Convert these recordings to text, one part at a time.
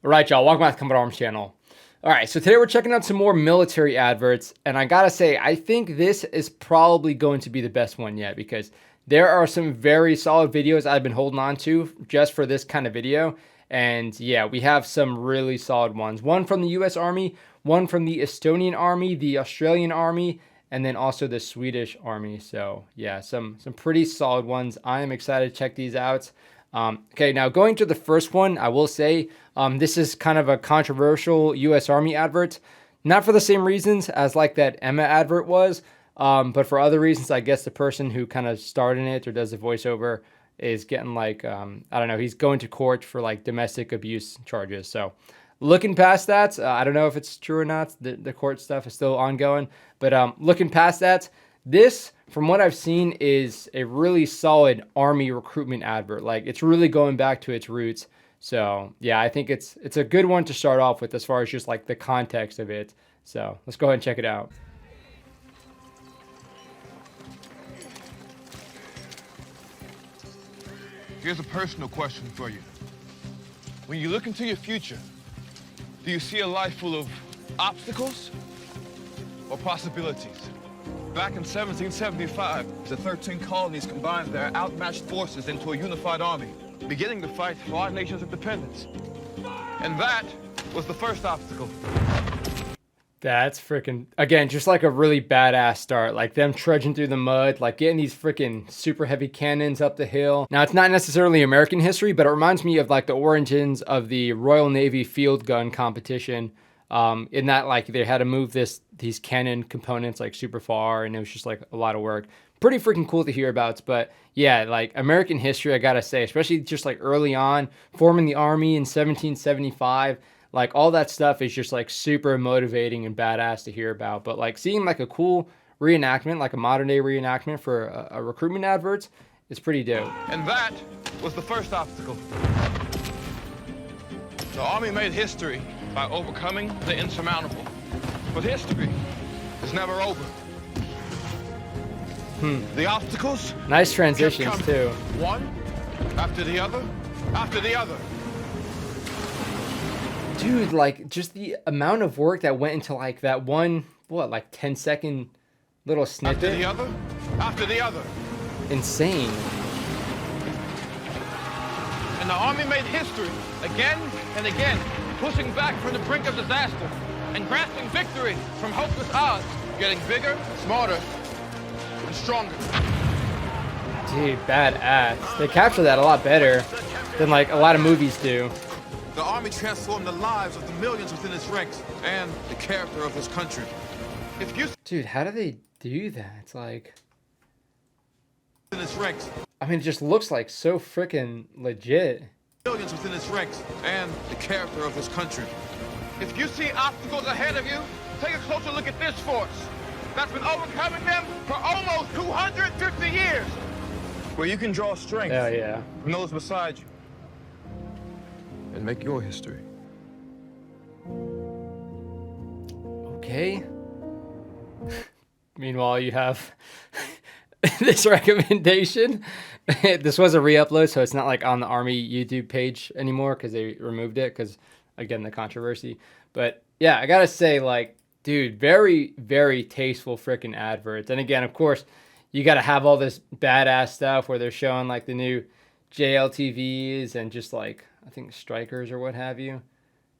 All right, y'all, welcome back to Combat Arms channel. All right, so today we're checking out some more military adverts, and I gotta say, I think this is probably going to be the best one yet because there are some very solid videos I've been holding on to just for this kind of video. And yeah, we have some really solid ones. One from the US Army, one from the Estonian Army, the Australian Army, and then also the Swedish Army. So yeah, some pretty solid ones. I am excited to check these out. Okay, now going to the first one, I will say this is kind of a controversial US Army advert. Not for the same reasons as like that Emma advert was, but for other reasons. I guess the person who kind of starred in it or does the voiceover is getting like, I don't know, he's going to court for like domestic abuse charges. So looking past that, I don't know if it's true or not. The court stuff is still ongoing, but looking past that, this, from what I've seen, is a really solid Army recruitment advert. Like, it's really going back to its roots. So yeah, I think it's a good one to start off with as far as just like the context of it. So let's go ahead and check it out. Here's a personal question for you. When you look into your future, do you see a life full of obstacles or possibilities? Back in 1775, the 13 colonies combined their outmatched forces into a unified army, beginning to fight for our nation's independence. And that was the first obstacle. That's freaking, again, just like a really badass start. Like them trudging through the mud, like getting these freaking super heavy cannons up the hill. Now, it's not necessarily American history, but it reminds me of like the origins of the Royal Navy field gun competition. In that, like, they had to move these cannon components like super far, and it was just like a lot of work. Pretty freaking cool to hear about. But yeah, like American history, I gotta say, especially just like early on, forming the Army in 1775, like all that stuff is just like super motivating and badass to hear about. But like seeing like a cool reenactment, like a modern day reenactment for a recruitment advert, is pretty dope. And that was the first obstacle. The Army made history by overcoming the insurmountable. But history is never over. The obstacles? Nice transitions too. One after the other, after the other. Dude, like just the amount of work that went into like that one, what, like 10-second little snippet? After the other, after the other. Insane. And the Army made history again and again, pushing back from the brink of disaster and grasping victory from hopeless odds, getting bigger, smarter, and stronger. Dude, badass. They capture that a lot better than like a lot of movies do. The Army transformed the lives of the millions within its ranks and the character of this country. If you Dude, how do they do that? It's like, in its ranks, I mean, it just looks like so freaking legit. millions within its ranks and the character of this country. If you see obstacles ahead of you, take a closer look at this force that's been overcoming them for almost 250 years. Where you can draw strength Oh yeah. from those beside you and make your history. Okay. Meanwhile, you have this recommendation. This was a re-upload, so it's not like on the Army YouTube page anymore because they removed it because, again, the controversy. But yeah, I gotta say, like, dude, very, very tasteful freaking adverts. And again, of course, you gotta have all this badass stuff where they're showing like the new JLTVs and just like, I think strikers or what have you.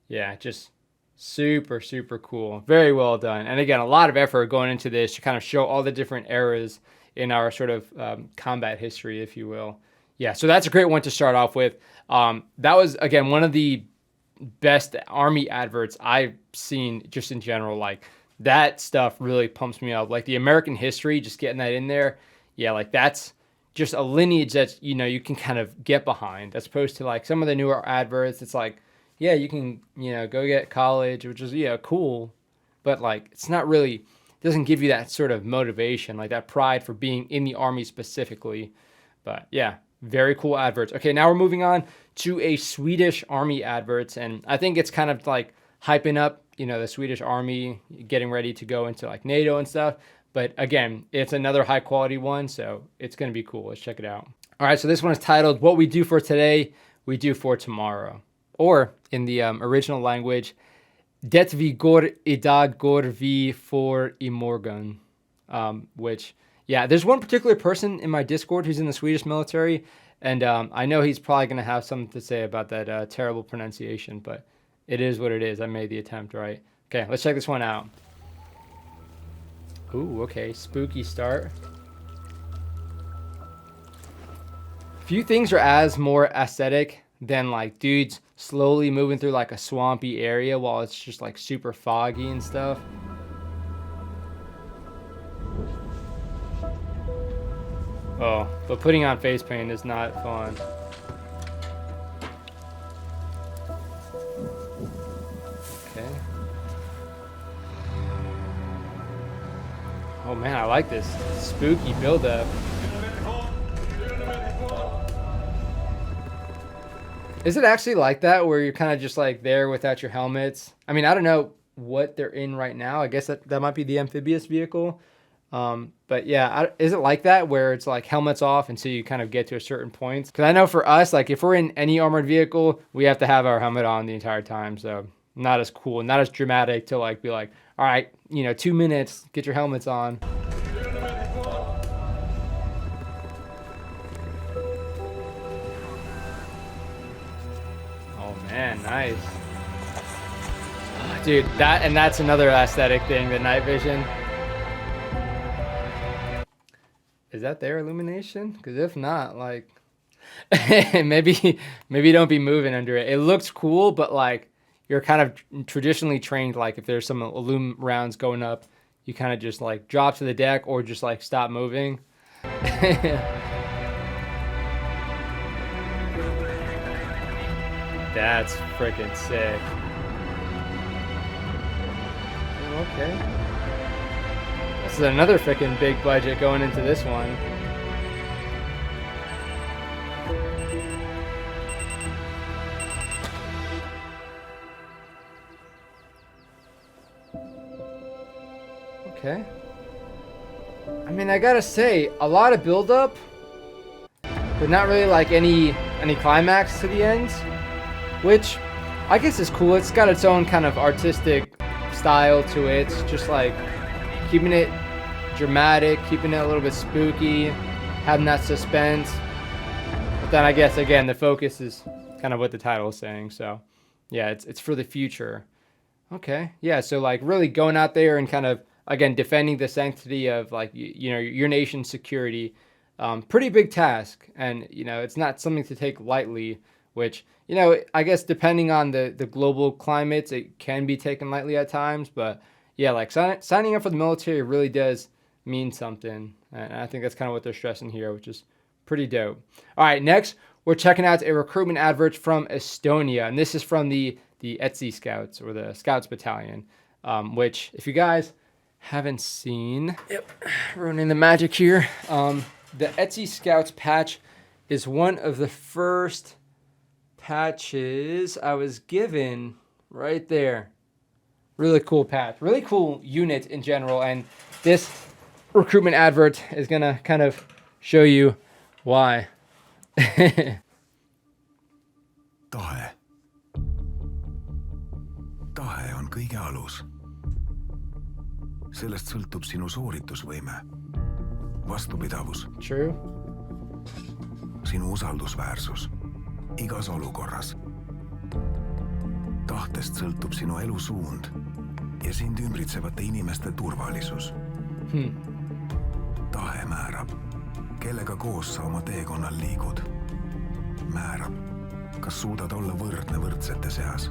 Yeah, just super, super cool. Very well done. And again, a lot of effort going into this to kind of show all the different eras in our sort of combat history, if you will. Yeah, so that's a great one to start off with. That was, again, one of the best Army adverts I've seen just in general. Like, that stuff really pumps me up. Like, the American history, just getting that in there. Yeah, like, that's just a lineage that, you know, you can kind of get behind, as opposed to, like, some of the newer adverts. It's like, yeah, you can, you know, go get college, which is, yeah, cool. But, like, it's not really, doesn't give you that sort of motivation, like that pride for being in the Army specifically. But yeah, very cool adverts. Okay, now we're moving on to a Swedish Army adverts, and I think it's kind of like hyping up, you know, the Swedish Army getting ready to go into like NATO and stuff. But again, it's another high quality one, so it's going to be cool. Let's check it out. All right, so this one is titled "What We Do for Today, We Do for Tomorrow." Or in the original language, Det vi går idag går vi för imorgon. Which, yeah, there's one particular person in my Discord who's in the Swedish military, and I know he's probably going to have something to say about that terrible pronunciation, but it is what it is. I made the attempt, right? Okay, let's check this one out. Ooh, okay, spooky start. Few things are as more aesthetic than like dudes slowly moving through like a swampy area while it's just like super foggy and stuff. Oh, but putting on face paint is not fun. Okay. Oh man, I like this spooky buildup. Is it actually like that where you're kind of just like there without your helmets? I mean, I don't know what they're in right now. I guess that might be the amphibious vehicle. But yeah, is it like that where it's like helmets off and so you kind of get to a certain point? Because I know for us, like if we're in any armored vehicle, we have to have our helmet on the entire time. So not as cool, not as dramatic to like be like, all right, 2 minutes, get your helmets on. Oh man, nice. Dude, that's another aesthetic thing, the night vision. Is that their illumination? Because if not, like, maybe don't be moving under it. It looks cool, but like you're kind of traditionally trained, like if there's some illum rounds going up, you kind of just like drop to the deck or just like stop moving. That's freaking sick. Okay. This is another freaking big budget going into this one. Okay. I mean, I gotta say, a lot of build-up, but not really like any climax to the end, which I guess is cool. It's got its own kind of artistic style to it. It's just like keeping it dramatic, keeping it a little bit spooky, having that suspense. But then I guess again the focus is kind of what the title is saying. So yeah, it's for the future. Okay, yeah. So like really going out there and kind of again defending the sanctity of like your nation's security. Pretty big task, and it's not something to take lightly. Which I guess depending on the global climates, it can be taken lightly at times. But yeah, like signing up for the military really does mean something. And I think that's kind of what they're stressing here, which is pretty dope. All right, next, we're checking out a recruitment advert from Estonia. And this is from the Etsy Scouts, or the Scouts Battalion, which if you guys haven't seen, ruining the magic here. The Etsy Scouts patch is one of the first patches I was given right there. Really cool patch, really cool unit in general, and this recruitment advert is gonna kind of show you why. Tahe on kõige alus. Sellest sõltub sinu sooritusvõime, vastupidavus, True. sinu usaldusväärsus igas olukorras. Tahtest sõltub sinu elu suund ja sind ümbritsevate inimeste turvalisus. Tahe määrab, kellega koos sa oma teekonnal liigud. Määrab, kas suudad olla võrdne võrdsete seas.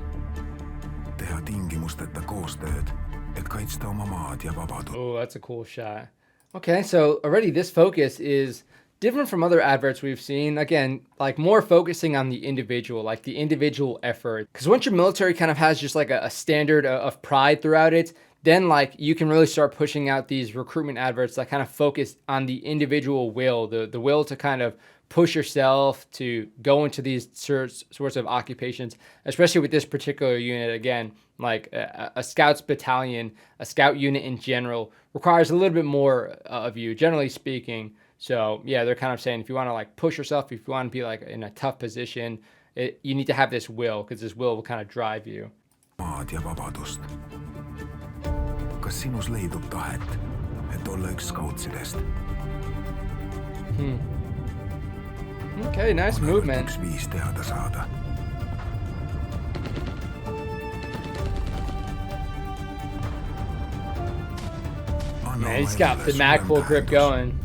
Teha tingimusteta koostööd, et kaitsta oma maad ja vabadust. Oh, that's a cool shot. Okay, so already this focus is different from other adverts we've seen. Again, like more focusing on the individual, like the individual effort. Because once your military kind of has just like a standard of pride throughout it, then like you can really start pushing out these recruitment adverts that kind of focus on the individual will, the will to kind of push yourself to go into these sorts of occupations, especially with this particular unit. Again, like a Scouts battalion, a Scout unit in general requires a little bit more of you, generally speaking. So yeah, they're kind of saying if you want to like push yourself, if you want to be like in a tough position, You need to have this will, because this will kind of drive you. Maad ja vabadust. Kas sinus leidub tahet, et olla üks skautsidest? Okay, nice movement. Üks viis teada saada. Man, he's got the mag-pull grip going.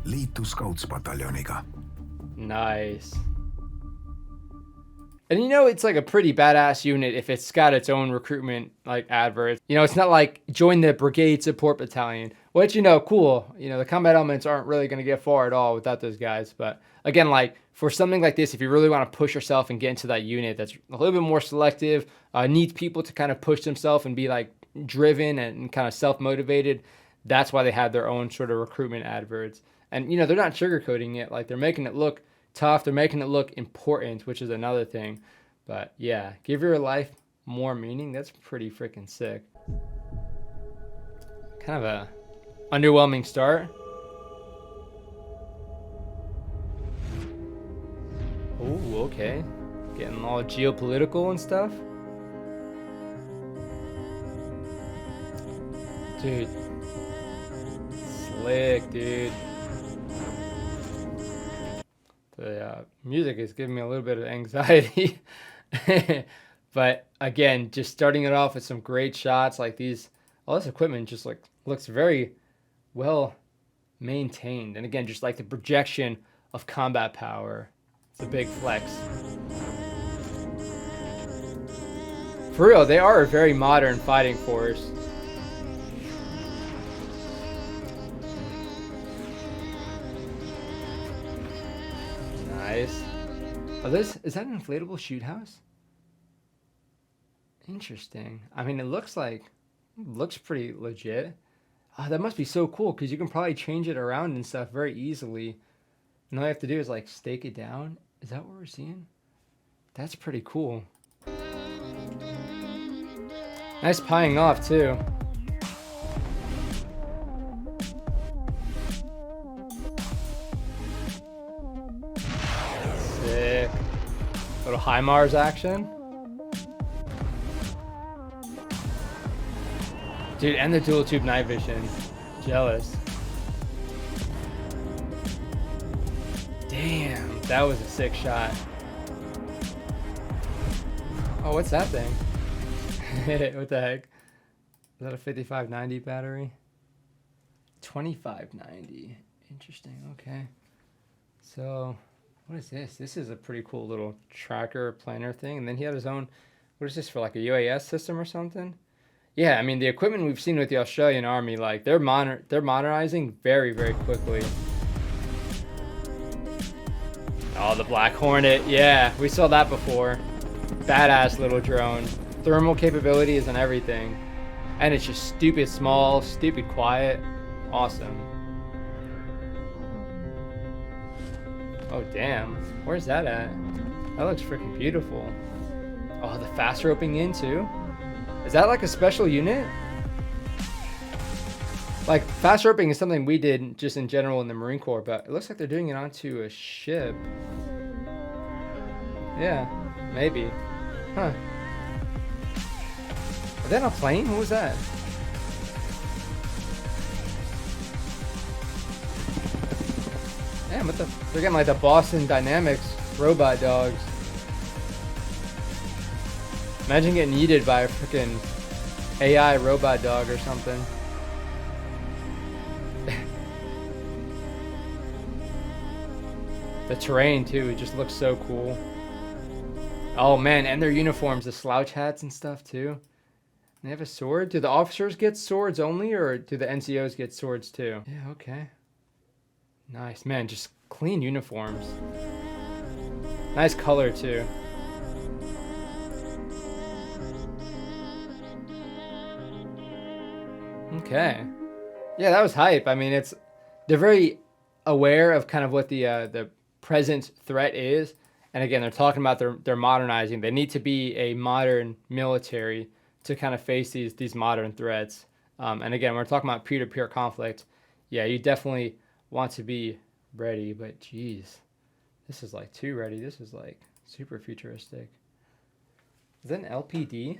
Liitu Scouts-pataljoniga. Nice. And you know, it's like a pretty badass unit if it's got its own recruitment, like adverts. You know, it's not like join the brigade support battalion, which, you know, cool. You know, the combat elements aren't really going to get far at all without those guys. But again, like for something like this, if you really want to push yourself and get into that unit that's a little bit more selective, needs people to kind of push themselves and be like driven and kind of self-motivated, that's why they have their own sort of recruitment adverts. And, you know, they're not sugarcoating it. Like, they're making it look tough. They're making it look important, which is another thing. But, yeah, give your life more meaning. That's pretty freaking sick. Kind of a underwhelming start. Oh, okay. Getting all geopolitical and stuff. Dude. Slick, dude. The music is giving me a little bit of anxiety. But again, just starting it off with some great shots like these. All this equipment just like looks very well maintained. And again, just like the projection of combat power. It's a big flex. For real, they are a very modern fighting force. Nice. Is that an inflatable shoot house? Interesting. I mean, it looks pretty legit. Oh, that must be so cool because you can probably change it around and stuff very easily. And all you have to do is like stake it down. Is that what we're seeing? That's pretty cool. Nice pieing off too. Sick. Little HIMARS action. Dude, and the dual tube night vision. Jealous. Damn, that was a sick shot. Oh, what's that thing? What the heck? Is that a 5590 battery? 2590. Interesting, okay. So, what is this? This is a pretty cool little tracker planner thing. And then he had his own, what is this, for like a UAS system or something? Yeah, I mean, the equipment we've seen with the Australian Army, like, they're modernizing very, very quickly. Oh, the Black Hornet. Yeah, we saw that before. Badass little drone. Thermal capabilities and everything. And it's just stupid small, stupid quiet. Awesome. Oh, damn. Where's that at? That looks freaking beautiful. Oh, the fast roping in, too. Is that like a special unit? Like, fast roping is something we did just in general in the Marine Corps, but it looks like they're doing it onto a ship. Yeah, maybe. Huh. Is that a plane? What was that? Damn, what the? They're getting like the Boston Dynamics robot dogs. Imagine getting yeeted by a freaking AI robot dog or something. The terrain too, it just looks so cool. Oh man, and their uniforms, the slouch hats and stuff too. They have a sword. Do the officers get swords only, or do the NCOs get swords too? Yeah, okay. Nice, man, just clean uniforms. Nice color too. Okay. Yeah, that was hype. I mean, they're very aware of kind of what the present threat is. And again, they're talking about they're modernizing. They need to be a modern military to kind of face these modern threats. And again, we're talking about peer-to-peer conflict. Yeah, you definitely want to be ready, but geez, This is like too ready. This is like super futuristic. Is that an LPD?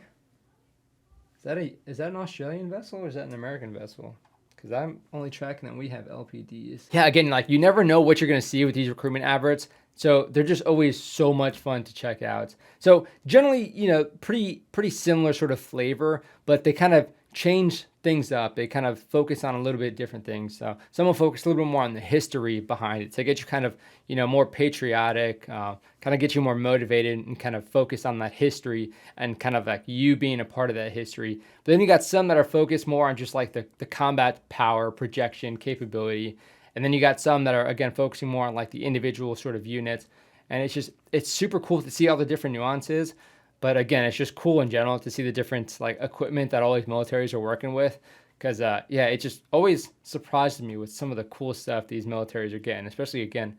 Is that an Australian vessel or is that an American vessel? Because I'm only tracking that we have LPDs. Yeah, again, like you never know what you're gonna see with these recruitment adverts. So they're just always so much fun to check out. So generally, you know, pretty similar sort of flavor, but they kind of change things up. They kind of focus on a little bit different things. So some will focus a little bit more on the history behind it to get you kind of, you know, more patriotic, kind of get you more motivated and kind of focus on that history and kind of like you being a part of that history. But then you got some that are focused more on just like the combat power, projection, capability. And then you got some that are, again, focusing more on like the individual sort of units. And it's super cool to see all the different nuances. But again, it's just cool in general to see the different like equipment that all these militaries are working with. Because, yeah, it just always surprises me with some of the cool stuff these militaries are getting. Especially, again,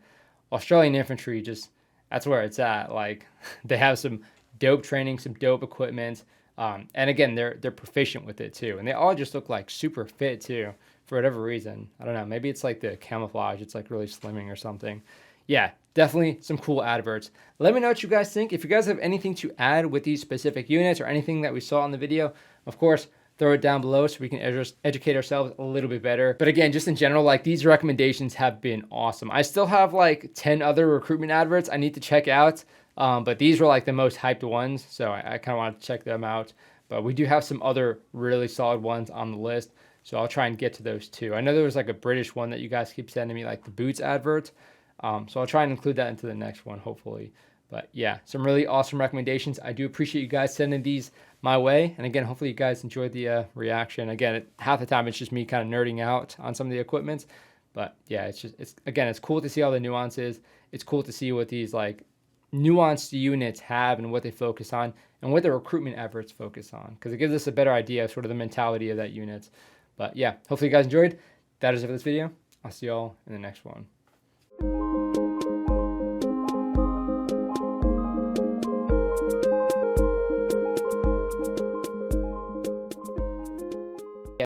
Australian infantry, just that's where it's at. Like, they have some dope training, some dope equipment. And again, they're proficient with it too. And they all just look like super fit too. For whatever reason. I don't know. Maybe it's like the camouflage. It's like really slimming or something. Yeah, definitely some cool adverts. Let me know what you guys think. If you guys have anything to add with these specific units or anything that we saw in the video, of course, throw it down below so we can educate ourselves a little bit better. But again, just in general, like these recommendations have been awesome. I still have like 10 other recruitment adverts I need to check out. But these were like the most hyped ones. So I kind of want to check them out. But we do have some other really solid ones on the list. So I'll try and get to those too. I know there was like a British one that you guys keep sending me, like the boots advert. So I'll try and include that into the next one, hopefully. But yeah, some really awesome recommendations. I do appreciate you guys sending these my way. And again, hopefully you guys enjoyed the reaction. Again, half the time it's just me kind of nerding out on some of the equipment. But yeah, it's cool to see all the nuances. It's cool to see what these like nuanced units have and what they focus on and what the recruitment efforts focus on. Because it gives us a better idea of sort of the mentality of that unit. But yeah, hopefully you guys enjoyed. That is it for this video. I'll see y'all in the next one.